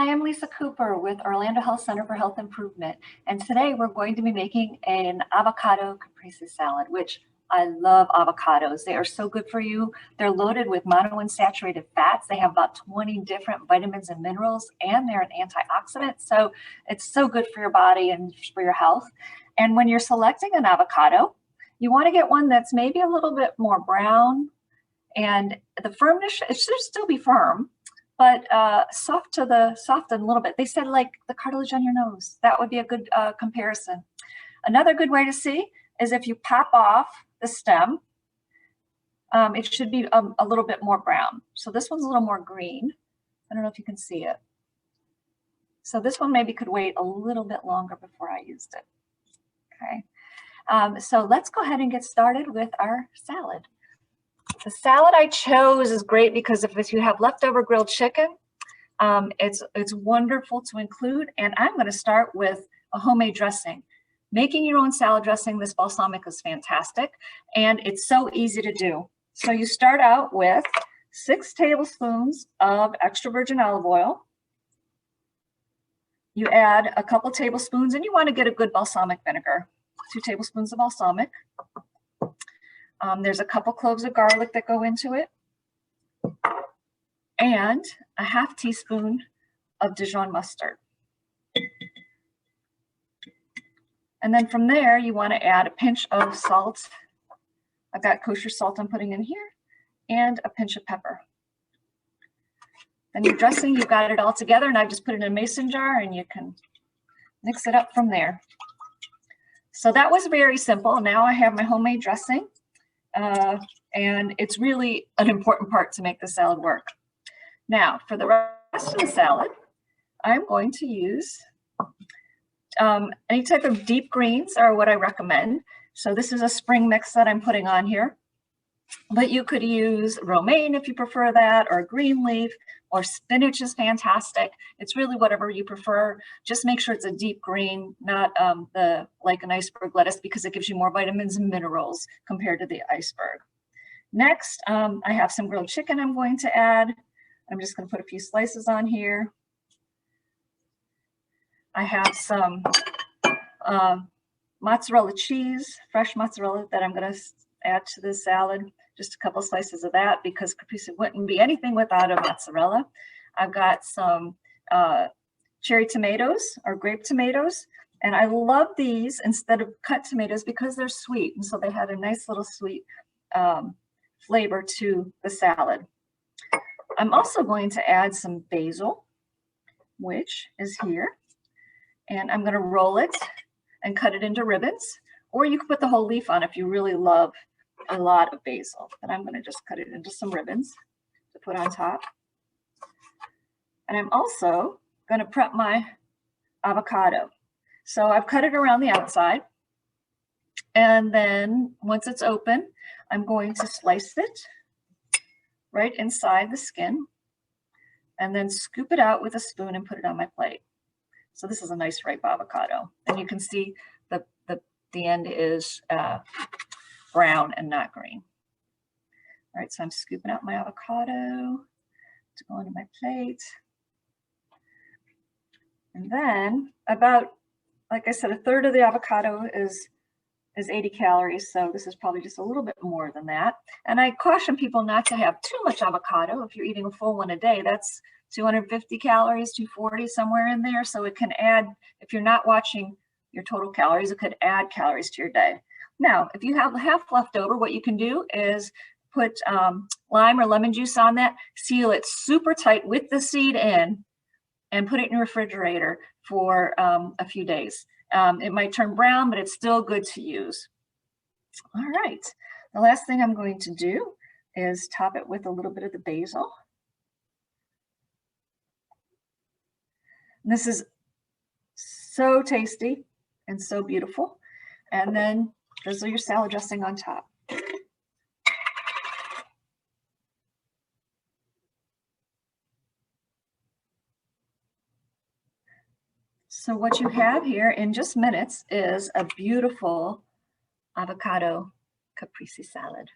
Hi, I'm Lisa Cooper with Orlando Health Center for Health Improvement, and today we're going to be making an avocado caprese salad, which I love avocados. They are so good for you. They're loaded with monounsaturated fats. They have about 20 different vitamins and minerals, and they're an antioxidant, so it's so good for your body and for your health. And when you're selecting an avocado, you want to get one that's maybe a little bit more brown, and the firmness, it should still be firm, but soft and a little bit. They said like the cartilage on your nose. That would be a good comparison. Another good way to see is if you pop off the stem, it should be a little bit more brown. So this one's a little more green. I don't know if you can see it. So this one maybe could wait a little bit longer before I used it. Okay. So let's go ahead and get started with our salad. The salad I chose is great because if you have leftover grilled chicken, it's wonderful to include. And I'm going to start with a homemade dressing. Making your own salad dressing, this balsamic is fantastic, and it's so easy to do. So you start out with 6 tablespoons of extra virgin olive oil. You add a couple tablespoons, and you want to get a good balsamic vinegar. 2 tablespoons of balsamic. There's a couple cloves of garlic that go into it, and a ½ teaspoon of Dijon mustard. And then from there, you want to add a pinch of salt. I've got kosher salt I'm putting in here, and a pinch of pepper. Then your dressing, you've got it all together, and I've just put it in a mason jar, and you can mix it up from there. So that was very simple. Now I have my homemade dressing. And it's really an important part to make the salad work. Now, for the rest of the salad, I'm going to use any type of deep greens are what I recommend. So this is a spring mix that I'm putting on here. But you could use romaine if you prefer that, or green leaf, or spinach is fantastic. It's really whatever you prefer. Just make sure it's a deep green, not like an iceberg lettuce, because it gives you more vitamins and minerals compared to the iceberg. Next, I have some grilled chicken I'm going to add. I'm just going to put a few slices on here. I have some mozzarella cheese, fresh mozzarella, that I'm going to add to this salad. Just a couple slices of that, because caprese wouldn't be anything without a mozzarella. I've got some cherry tomatoes or grape tomatoes, and I love these instead of cut tomatoes because they're sweet, and so they had a nice little sweet flavor to the salad. I'm also going to add some basil, which is here, and I'm going to roll it and cut it into ribbons, or you can put the whole leaf on if you really love a lot of basil. But I'm going to just cut it into some ribbons to put on top. And I'm also going to prep my avocado. So I've cut it around the outside, and then once it's open, I'm going to slice it right inside the skin, and then scoop it out with a spoon and put it on my plate. So this is a nice ripe avocado, and you can see the end is brown and not green. All right, so I'm scooping out my avocado to go into my plate. And then about, like I said, a third of the avocado is 80 calories, so this is probably just a little bit more than that. And I caution people not to have too much avocado. If you're eating a full one a day, that's 250 calories, 240, somewhere in there. So it can add, if you're not watching your total calories, it could add calories to your day. Now, if you have half left over, what you can do is put lime or lemon juice on that, seal it super tight with the seed in, and put it in your refrigerator for a few days. It might turn brown, but it's still good to use. All right, the last thing I'm going to do is top it with a little bit of the basil. And this is so tasty and so beautiful. And then drizzle your salad dressing on top. So what you have here in just minutes is a beautiful avocado caprese salad.